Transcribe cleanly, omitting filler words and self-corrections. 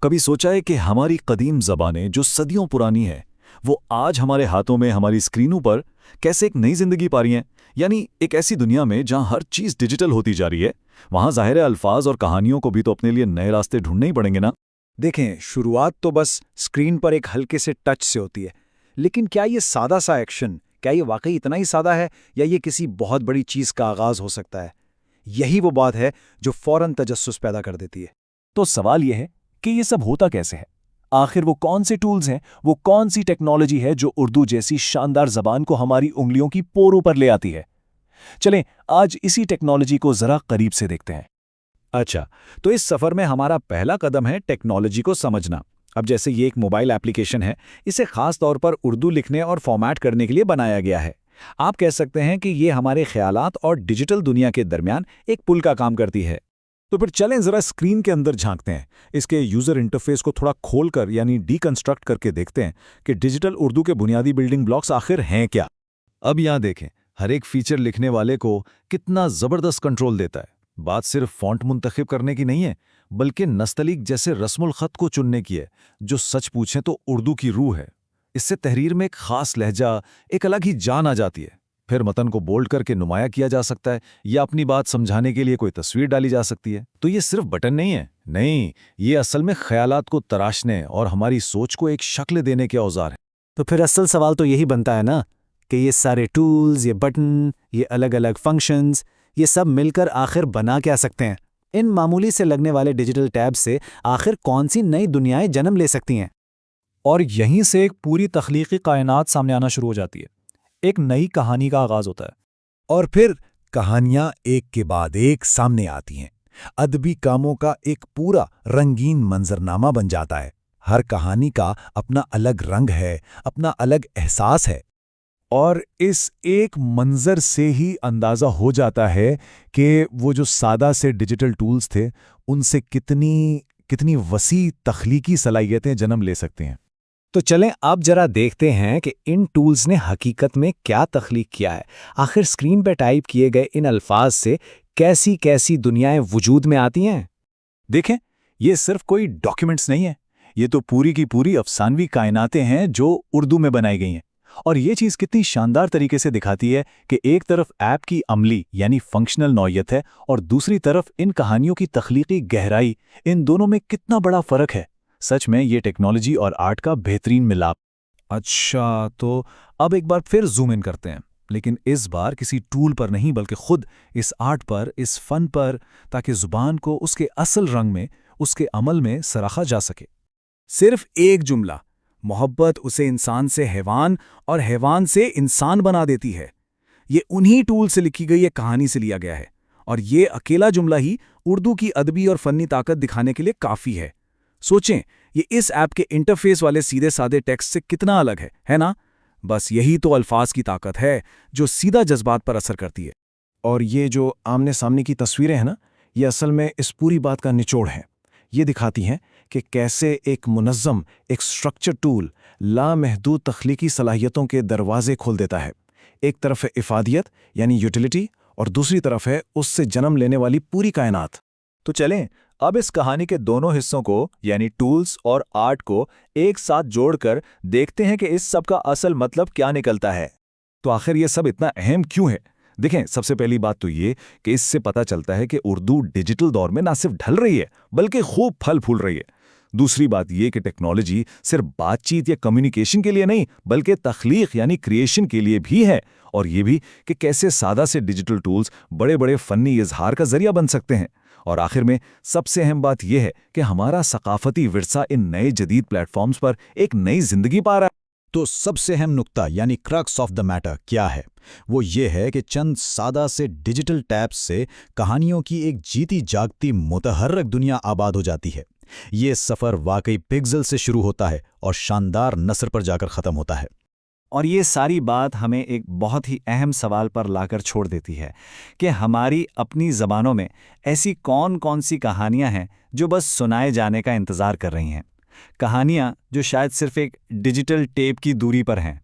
कभी सोचा है कि हमारी कदीम ज़बानें जो सदियों पुरानी हैं वो आज हमारे हाथों में हमारी स्क्रीनों पर कैसे एक नई जिंदगी पा रही हैं। यानी एक ऐसी दुनिया में जहां हर चीज़ डिजिटल होती जा रही है, वहां ज़ाहिर है अल्फाज और कहानियों को भी तो अपने लिए नए रास्ते ढूंढने ही पड़ेंगे ना। देखें, शुरुआत तो बस स्क्रीन पर एक हल्के से टच से होती है। लेकिन क्या ये सादा सा एक्शन, क्या ये वाकई इतना ही सादा है, या ये किसी बहुत बड़ी चीज़ का आगाज़ हो सकता है? यही वो बात है जो फौरन तजस्सुस पैदा कर देती है। तो सवाल यह है कि ये सब होता कैसे है। आखिर वो कौन से टूल्स हैं, वो कौन सी टेक्नोलॉजी है जो उर्दू जैसी शानदार जबान को हमारी उंगलियों की पोरों पर ले आती है। चलें आज इसी टेक्नोलॉजी को जरा करीब से देखते हैं। अच्छा, तो इस सफ़र में हमारा पहला कदम है टेक्नोलॉजी को समझना। अब जैसे ये एक मोबाइल एप्लीकेशन है, इसे खास तौर पर उर्दू लिखने और फॉर्मेट करने के लिए बनाया गया है। आप कह सकते हैं कि ये हमारे ख्यालात और डिजिटल दुनिया के दरमियान एक पुल का काम करती है। तो फिर चलें जरा स्क्रीन के अंदर झांकते हैं, इसके यूज़र इंटरफेस को थोड़ा खोलकर यानी डीकंस्ट्रक्ट करके देखते हैं कि डिजिटल उर्दू के बुनियादी बिल्डिंग ब्लॉक्स आखिर हैं क्या। अब यहाँ देखें, हर एक फीचर लिखने वाले को कितना ज़बरदस्त कंट्रोल देता है। बात सिर्फ फ़ॉन्ट मुंतखब करने की नहीं है, बल्कि नस्तलीक जैसे रस्मुल ख़त को चुनने की है, जो सच पूछें तो उर्दू की रूह है। इससे तहरीर में एक ख़ास लहजा, एक अलग ही जान आ जाती है। फिर मतन को बोल्ड करके नुमाया किया जा सकता है या अपनी बात समझाने के लिए कोई तस्वीर डाली जा सकती है। तो ये सिर्फ बटन नहीं है, नहीं, ये असल में ख्यालात को तराशने और हमारी सोच को एक शक्ल देने के औजार है। तो फिर असल सवाल तो यही बनता है ना कि ये सारे टूल्स, ये बटन, ये अलग अलग फंक्शंस, ये सब मिलकर आखिर बना क्या सकते हैं? इन मामूली से लगने वाले डिजिटल टैब से आखिर कौन सी नई दुनियाएं जन्म ले सकती हैं? और यहीं से एक पूरी तख्लीकी कायनात सामने आना शुरू हो जाती है। एक नई कहानी का आगाज होता है। और फिर कहानियां एक के बाद एक सामने आती हैं। अदबी कामों का एक पूरा रंगीन मंजरनामा बन जाता है। हर कहानी का अपना अलग रंग है, अपना अलग एहसास है। और इस एक मंजर से ही अंदाज़ा हो जाता है कि वो जो सादा से डिजिटल टूल्स थे, उनसे कितनी वसी तख्लीकी सलाहियतें जन्म ले सकते हैं। तो चलें अब जरा देखते हैं कि इन टूल्स ने हकीकत में क्या तख्लीक किया है। आखिर स्क्रीन पर टाइप किए गए इन अल्फाज से कैसी कैसी दुनियाएं वजूद में आती हैं। देखें, ये सिर्फ कोई डॉक्यूमेंट्स नहीं है, ये तो पूरी की पूरी अफसानवी कायनातें हैं जो उर्दू में बनाई गई हैं। और ये चीज़ कितनी शानदार तरीके से दिखाती है कि एक तरफ ऐप की अमली यानी फंक्शनल नौयत है और दूसरी तरफ इन कहानियों की तख्लीकी गहराई। इन दोनों में कितना बड़ा फ़र्क है। सच में ये टेक्नोलॉजी और आर्ट का बेहतरीन मिलाप। अच्छा, तो अब एक बार फिर जूम इन करते हैं, लेकिन इस बार किसी टूल पर नहीं बल्कि खुद इस आर्ट पर, इस फन पर, ताकि ज़ुबान को उसके असल रंग में, उसके अमल में सराखा जा सके। सिर्फ एक जुमला, मोहब्बत उसे इंसान से हैवान और हैवान से इंसान बना देती है। ये उन्हीं टूल से लिखी गई एक कहानी से लिया गया है, और ये अकेला जुमला ही उर्दू की अदबी और फन्नी ताकत दिखाने के लिए काफ़ी है। सोचें, ये इस ऐप के इंटरफेस वाले सीधे सादे टेक्स्ट से कितना अलग है ना? बस यही तो अल्फाज की ताकत है जो सीधा जज्बात पर असर करती है। और ये जो आमने सामने की तस्वीरें हैं ना, ये असल में इस पूरी बात का निचोड़ है। ये दिखाती हैं कि कैसे एक मुनज़्ज़म, एक स्ट्रक्चर टूल लामहदूद तख्लीकी सलाहियतों के दरवाजे खोल देता है। एक तरफ है इफ़ादियत यानी यूटिलिटी, और दूसरी तरफ है उससे जन्म लेने वाली पूरी कायनात। तो चलें अब इस कहानी के दोनों हिस्सों को यानी टूल्स और आर्ट को एक साथ जोड़कर देखते हैं कि इस सब का असल मतलब क्या निकलता है। तो आखिर ये सब इतना अहम क्यों है? देखें, सबसे पहली बात तो ये कि इससे पता चलता है कि उर्दू डिजिटल दौर में ना सिर्फ ढल रही है बल्कि खूब फल फूल रही है। दूसरी बात ये कि टेक्नोलॉजी सिर्फ बातचीत या कम्युनिकेशन के लिए नहीं बल्कि तख्लीक यानी क्रिएशन के लिए भी है। और ये भी कि कैसे सादा से डिजिटल टूल्स बड़े बड़े फन्नी इजहार का जरिया बन सकते हैं। और आखिर में सबसे अहम बात यह है कि हमारा सकाफती विरसा इन नए जदीद प्लेटफॉर्म्स पर एक नई जिंदगी पा रहा है। तो सबसे अहम नुक्ता यानी क्रक्स ऑफ द मैटर क्या है? वो ये है कि चंद सादा से डिजिटल टैब्स से कहानियों की एक जीती जागती मुतहर्रक दुनिया आबाद हो जाती है। ये सफ़र वाकई पिक्सल से शुरू होता है और शानदार नस्र पर जाकर ख़त्म होता है। और ये सारी बात हमें एक बहुत ही अहम सवाल पर लाकर छोड़ देती है कि हमारी अपनी ज़बानों में ऐसी कौन कौन सी कहानियाँ हैं जो बस सुनाए जाने का इंतज़ार कर रही हैं। कहानियाँ जो शायद सिर्फ एक डिजिटल टेप की दूरी पर हैं।